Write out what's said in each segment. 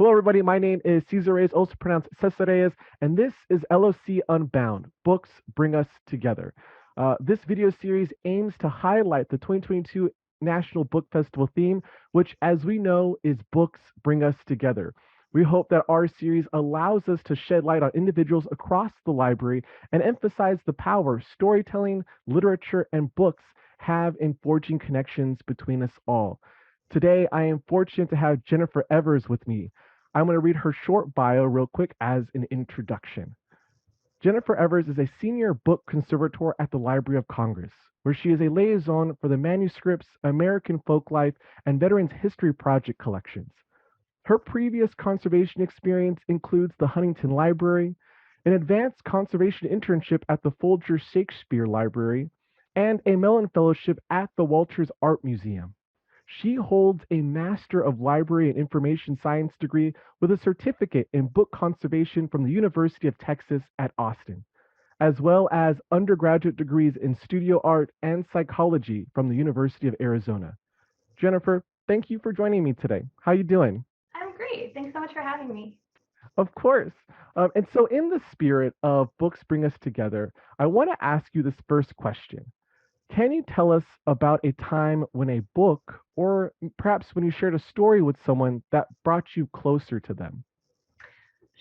Hello, everybody. My name is Cesar Reyes, also pronounced Cesar Reyes, and this is LOC Unbound. Books Bring Us Together. This video series aims to highlight the 2022 National Book Festival theme, which, as we know, is Books Bring Us Together. We hope that our series allows us to shed light on individuals across the library and emphasize the power storytelling, literature, and books have in forging connections between us all. Today, I am fortunate to have Jennifer Evers with me. I'm going to read her short bio real quick as an introduction. Jennifer Evers is a senior book conservator at the Library of Congress, where she is a liaison for the Manuscripts, American Folklife, and Veterans History Project collections. Her previous conservation experience includes the Huntington Library, an advanced conservation internship at the Folger Shakespeare Library, and a Mellon Fellowship at the Walters Art Museum. She holds a Master of Library and Information Science degree with a certificate in book conservation from the University of Texas at Austin, as well as undergraduate degrees in studio art and psychology from the University of Arizona. Jennifer, thank you for joining me today. How you doing? I'm great. Thanks so much for having me. Of course. And so in the spirit of Books Bring Us Together, I want to ask you this first question. Can you tell us about a time when a book, or perhaps when you shared a story with someone that brought you closer to them?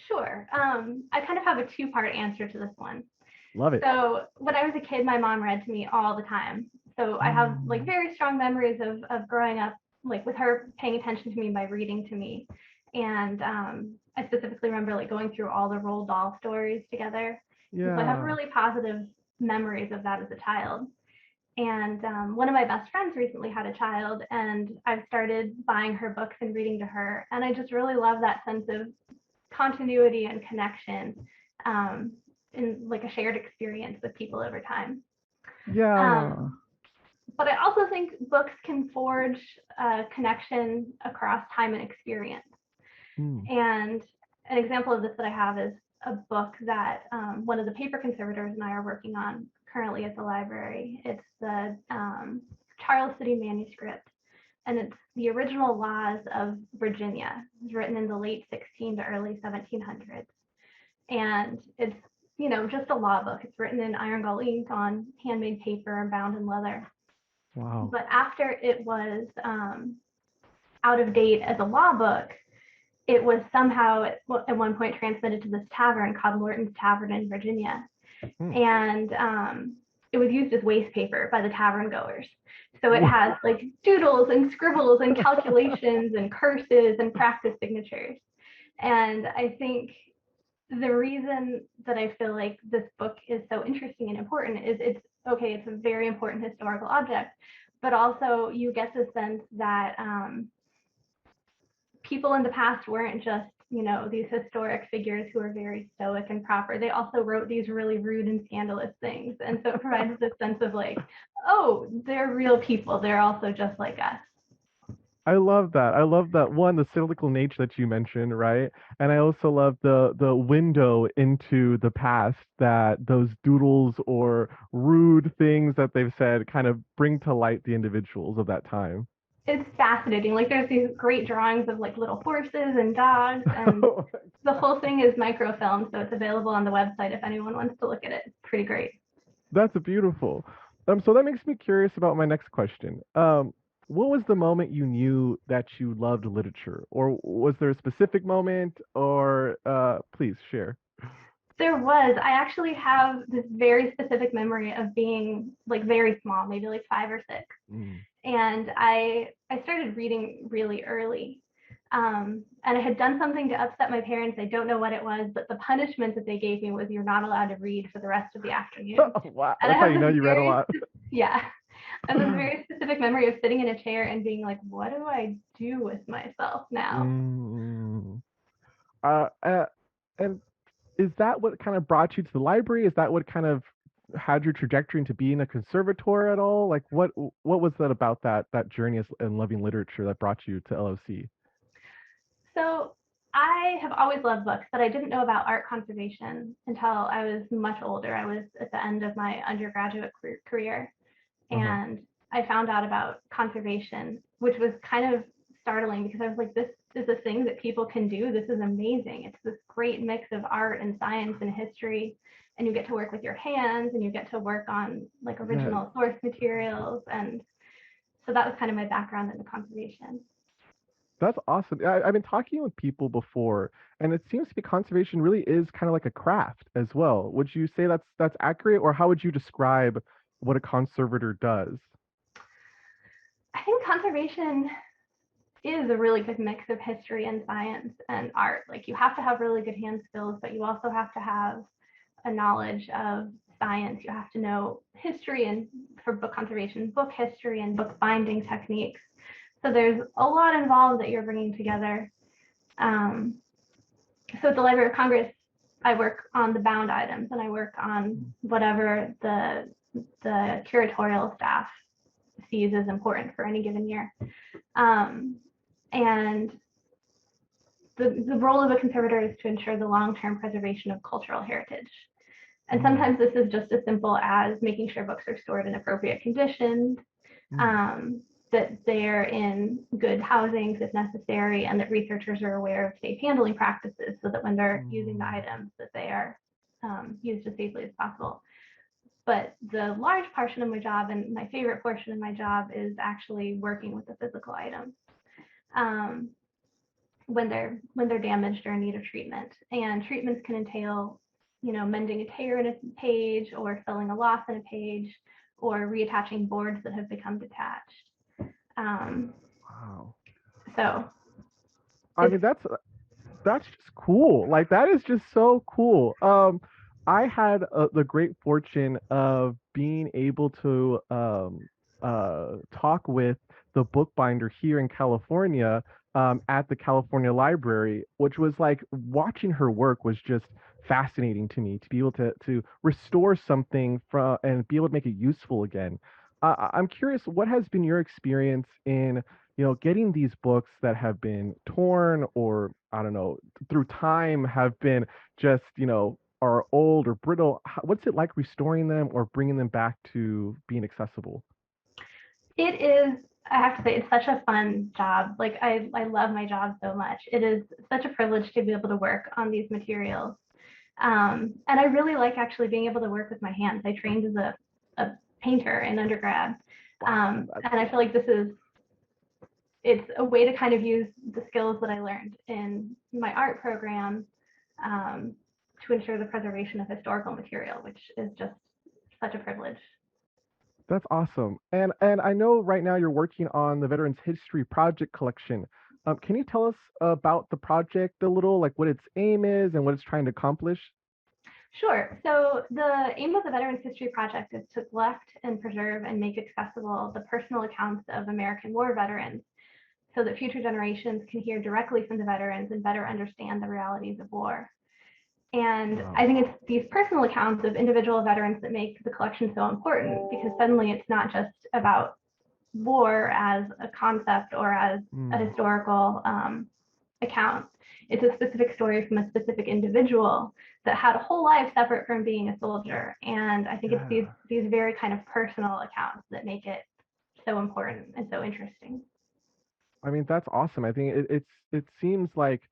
Sure. I kind of have a two-part answer to this one. Love it. So when I was a kid, my mom read to me all the time. So I have like very strong memories of growing up, like with her paying attention to me by reading to me. And I specifically remember like going through all the Roald Dahl stories together. So I have Yeah. really positive memories of that as a child. And one of my best friends recently had a child, and I've started buying her books and reading to her. And I just really love that sense of continuity and connection um, in like a shared experience with people over time. Yeah. Um, but I also think books can forge a connection across time and experience. Mm. And an example of this that I have is a book that one of the paper conservators and I are working on currently at the library. It's the Charles City manuscript, and it's the original laws of Virginia. It was written in the late 16 to early 1700s. And it's, just a law book. It's written in iron gall ink on handmade paper and bound in leather. Wow. But after it was out of date as a law book, it was somehow at one point transmitted to this tavern called Lorton's Tavern in Virginia. Mm. And it was used as waste paper by the tavern goers. So it has like doodles and scribbles and calculations and curses and practice signatures. And I think the reason that I feel like this book is so interesting and important is it's a very important historical object, but also you get the sense that people in the past weren't just, these historic figures who are very stoic and proper. They also wrote these really rude and scandalous things. And so it provides this sense of like, oh, they're real people. They're also just like us. I love that. I love that one, the cyclical nature that you mentioned, right? And I also love the window into the past that those doodles or rude things that they've said kind of bring to light the individuals of that time. It's fascinating. Like there's these great drawings of like little horses and dogs, and the whole thing is microfilm, so it's available on the website if anyone wants to look at it. It's pretty great. That's beautiful. So that makes me curious about my next question. What was the moment you knew that you loved literature, or was there a specific moment, or please share. There was. I actually have this very specific memory of being like very small, maybe like 5 or 6. Mm. And I started reading really early. And I had done something to upset my parents. I don't know what it was, but the punishment that they gave me was you're not allowed to read for the rest of the afternoon. Wow, And I that's how have you know this you read a lot. yeah, I have this very specific memory of sitting in a chair and being like, what do I do with myself now? Mm. Uh, uh, and is that what kind of brought you to the library? Is that what kind of had your trajectory into being a conservator at all? Like, what was that about that journey and loving literature that brought you to LOC? So I have always loved books, but I didn't know about art conservation until I was much older. I was at the end of my undergraduate career, Uh-huh. and I found out about conservation, which was kind of startling because I was like, this is a thing that people can do. This is amazing. It's this great mix of art and science and history, and you get to work with your hands, and you get to work on like Yes. original source materials. And so that was kind of my background into conservation. That's awesome. I've been talking with people before, and it seems to be conservation really is kind of like a craft as well. Would you say that's accurate, or how would you describe what a conservator does? I think conservation is a really good mix of history and science and art. Like you have to have really good hand skills, but you also have to have a knowledge of science. You have to know history and for book conservation, book history and book binding techniques. So there's a lot involved that you're bringing together. So at the Library of Congress, I work on the bound items and I work on whatever the curatorial staff sees as important for any given year. And the role of a conservator is to ensure the long-term preservation of cultural heritage. And sometimes this is just as simple as making sure books are stored in appropriate conditions, that they're in good housings if necessary, and that researchers are aware of safe handling practices so that when they're using the items that they are used as safely as possible. But the large portion of my job, and my favorite portion of my job, is actually working with the physical items. When they're damaged or in need of treatment. And treatments can entail, mending a tear in a page, or filling a loss in a page, or reattaching boards that have become detached. Wow. So I mean, that's just cool. Like that is just so cool. I had the great fortune of being able to talk with the bookbinder here in California at the California Library, which was like watching her work was just fascinating to me to be able to restore something from and be able to make it useful again. I'm curious, what has been your experience in getting these books that have been torn or I don't know, through time have been just, are old or brittle. What's it like restoring them or bringing them back to being accessible? it is, I have to say, it's such a fun job. Like I love my job so much. It is such a privilege to be able to work on these materials. And I really like actually being able to work with my hands. I trained as a painter in undergrad. Wow, And I feel like it's a way to kind of use the skills that I learned in my art program um, to ensure the preservation of historical material, which is just such a privilege. that's awesome. And I know right now you're working on the Veterans History Project collection. Can you tell us about the project a little, like what its aim is and what it's trying to accomplish? Sure. So the aim of the Veterans History Project is to collect and preserve and make accessible the personal accounts of American war veterans so that future generations can hear directly from the veterans and better understand the realities of war. And Wow. I think it's these personal accounts of individual veterans that make the collection so important, because suddenly it's not just about war as a concept or as a Mm, historical account. It's a specific story from a specific individual that had a whole life separate from being a soldier. And I think it's yeah. these very kind of personal accounts that make it so important and so interesting. I mean, that's awesome. I think it seems like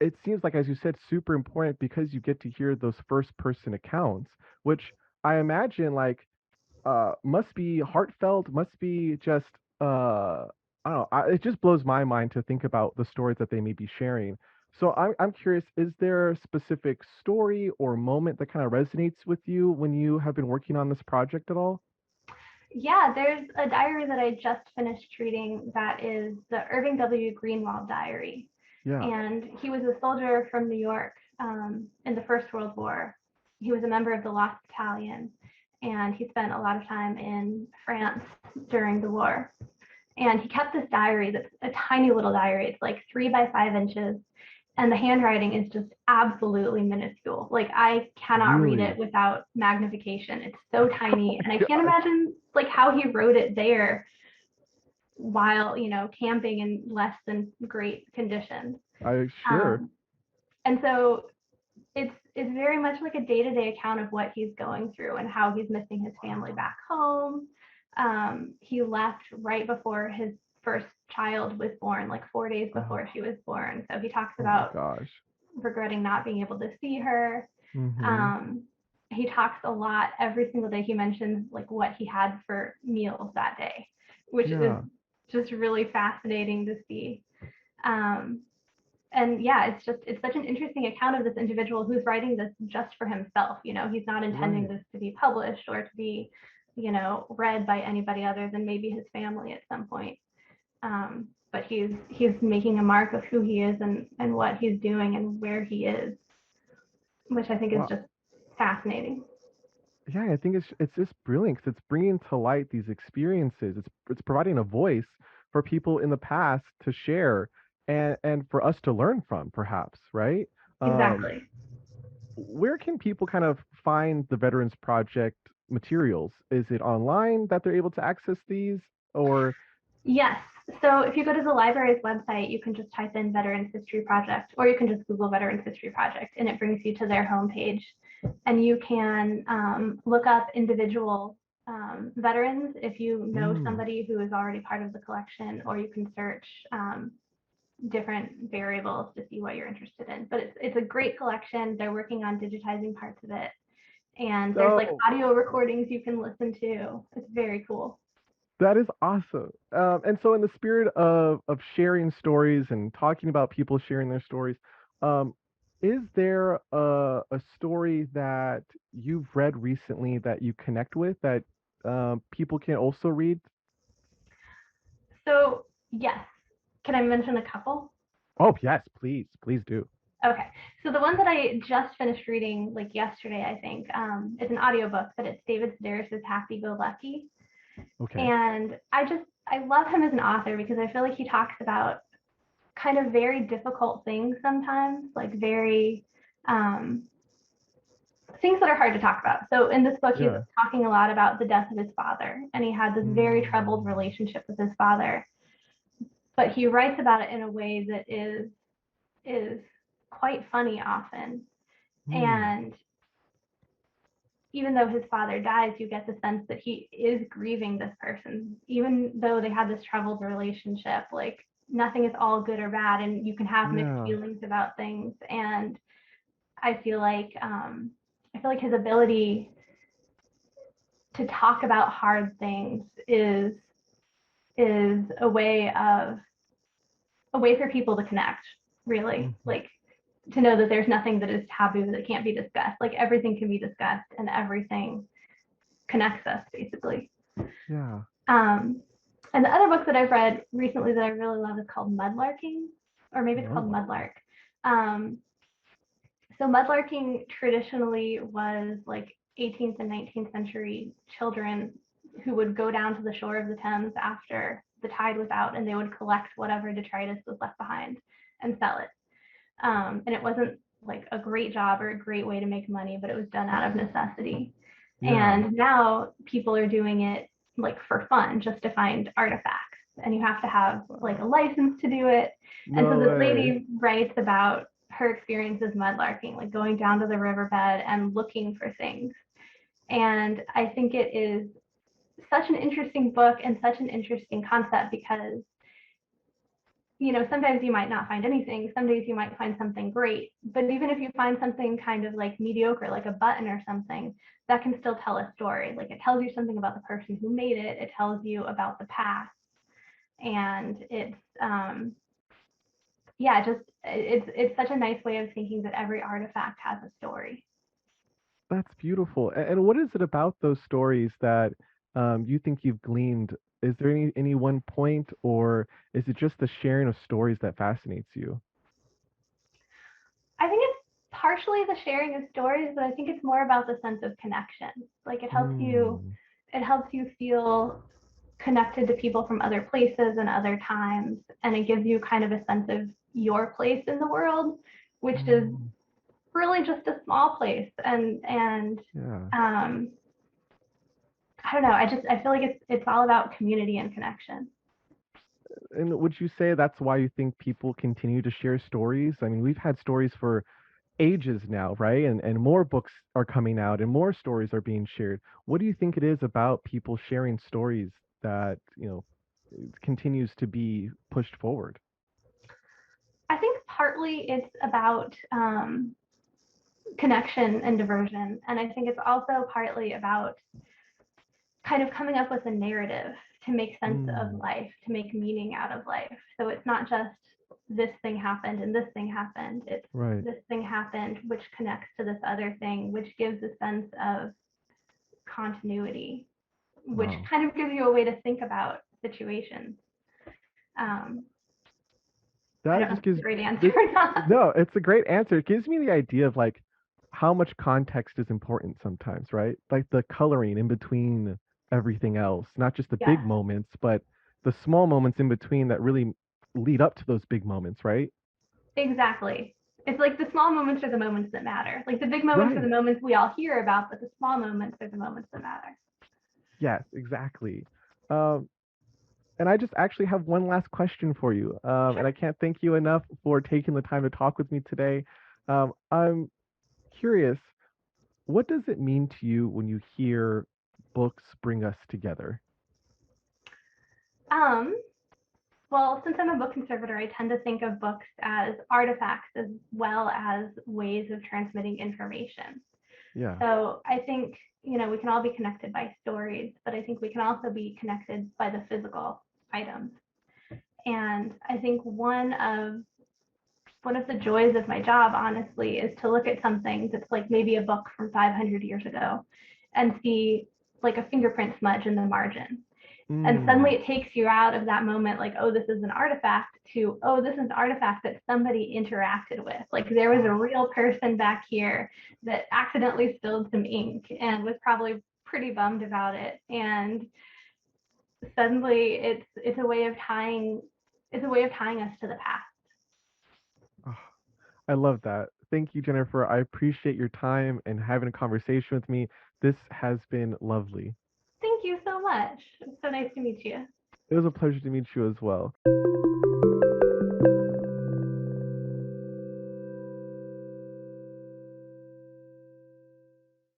it seems like, as you said, super important because you get to hear those first person accounts, which I imagine like must be heartfelt, must be just I don't know. It just blows my mind to think about the stories that they may be sharing. So I'm curious, is there a specific story or moment that kind of resonates with you when you have been working on this project at all? Yeah, there's a diary that I just finished reading that is the Irving W. Greenwald diary. Yeah. And he was a soldier from New York in the First World War. He was a member of the LOC battalion, and he spent a lot of time in France during the war. And he kept this diary that's a tiny little diary. It's like 3 by 5 inches, and the handwriting is just absolutely minuscule. Like I cannot read it Really? without magnification. It's so Oh tiny, and I my can't gosh. imagine like how he wrote it there while camping in less than great conditions. I sure. Um, and so it's very much like a day-to-day account of what he's going through and how he's missing his family Wow. back home. He left right before his first child was born, like 4 days Oh, before she was born. So he talks oh my about gosh. regretting not being able to see her. Mm-hmm. Um, he talks a lot every single day. He mentions like what he had for meals that day, which is Yeah. just really fascinating to see. Um, and yeah, it's such an interesting account of this individual who's writing this just for himself. He's not intending Right. this to be published or to be, read by anybody other than maybe his family at some point. But he's making a mark of who he is and what he's doing and where he is, which I think is Wow. just fascinating. Yeah, I think it's just brilliant because it's bringing to light these experiences. It's providing a voice for people in the past to share and for us to learn from, perhaps, right? Um, Exactly. where can people kind of find the Veterans Project materials? Is it online that they're able to access these, or Yes. So if you go to the library's website, you can just type in Veterans History Project, or you can just Google Veterans History Project, and it brings you to their homepage. And you can look up individual veterans if you know mm, somebody who is already part of the collection, or you can search different variables to see what you're interested in. But it's a great collection. They're working on digitizing parts of it. And there's like no? audio recordings you can listen to. It's very cool. That is awesome. And so, in the spirit of sharing stories and talking about people sharing their stories, um, is there a story that you've read recently that you connect with that people can also read? So, yes. Can I mention a couple? Oh, yes, please, please do. Okay. So the one that I just finished reading like yesterday, I think, is an audiobook, but it's David Sedaris's Happy Go Lucky. Okay. And I love him as an author because I feel like he talks about kind of very difficult things sometimes, like very um, things that are hard to talk about. So in this book, he's Yeah. talking a lot about the death of his father, and he had this very troubled Mm, relationship with his father. But he writes about it in a way that is quite funny often. mm, And even though his father dies, you get the sense that he is grieving this person, even though they had this troubled relationship. Like nothing is all good or bad, and you can have mixed yeah. feelings about things. And I feel like his ability to talk about hard things is a way for people to connect. Really, Hmm. like to know that there's nothing that is taboo that can't be discussed. Like everything can be discussed, and everything connects us basically. Yeah. Um, and the other book that I've read recently that I really love is called Mudlarking, or maybe it's called Mudlarking. Mudlark. Um, so mudlarking traditionally was like 18th and 19th century children who would go down to the shore of the Thames after the tide was out, and they would collect whatever detritus was left behind and sell it. And it wasn't like a great job or a great way to make money, but it was done out of necessity. Yeah. And now people are doing it like for fun, just to find artifacts. And you have to have like a license to do it. And so No this way. lady writes about her experiences mudlarking, like going down to the riverbed and looking for things. And I think it is such an interesting book and such an interesting concept because sometimes you might not find anything. Some days you might find something great. But even if you find something kind of like mediocre, like a button or something, that can still tell a story. Like it tells you something about the person who made it, it tells you about the past. And it's such a nice way of thinking that every artifact has a story. That's beautiful. And what is it about those stories that you think you've gleaned? Is there any one point, or is it just the sharing of stories that fascinates you? I think it's partially the sharing of stories, but I think it's more about the sense of connection. Like Mm, it helps you feel connected to people from other places and other times, and it gives you kind of a sense of your place in the world, which is mm, really just a small place. And yeah. um, I don't know. I feel like it's all about community and connection. And would you say that's why you think people continue to share stories? I mean, we've had stories for ages now, right? And more books are coming out and more stories are being shared. What do you think it is about people sharing stories that? continues to be pushed forward? I think partly it's about connection and diversion. And I think it's also partly about kind of coming up with a narrative to make sense of Mm, life, to make meaning out of life. So it's not just this thing happened and this thing happened. It's right. this thing happened, which connects to this other thing, which gives a sense of continuity, which Wow. kind of gives you a way to think about situations. Um, I That don't know just if it's gives a great answer this, or not. no, it's a great answer. It gives me the idea of like how much context is important sometimes, right? Like the coloring in between everything else, not just the big Yes, moments, but the small moments in between that really lead up to those big moments, right? exactly. It's like the small moments are the moments that matter. Like the big moments are the Right. moments we all hear about, but the small moments are the moments that matter. Yes, exactly. Um, and I just actually have one last question for you. And Sure. I can't thank you enough for taking the time to talk with me today. I'm curious, what does it mean to you when you hear books bring us together? Um, well, since I'm a book conservator, I tend to think of books as artifacts as well as ways of transmitting information. Yeah. So I think, we can all be connected by stories, but I think we can also be connected by the physical items. And I think one of the joys of my job, honestly, is to look at something that's like maybe a book from 500 years ago and see like a fingerprint smudge in the margin. And Mm. suddenly it takes you out of that moment, like, oh, this is an artifact, to, oh, this is an artifact that somebody interacted with. Like there was a Ah, real person back here that accidentally spilled some ink and was probably pretty bummed about it. And suddenly it's a way of tying us to the past. ah, I love that. Thank you, Jennifer. I appreciate your time and having a conversation with me. This has been lovely. Thank you so much. It's so nice to meet you. It was a pleasure to meet you as well.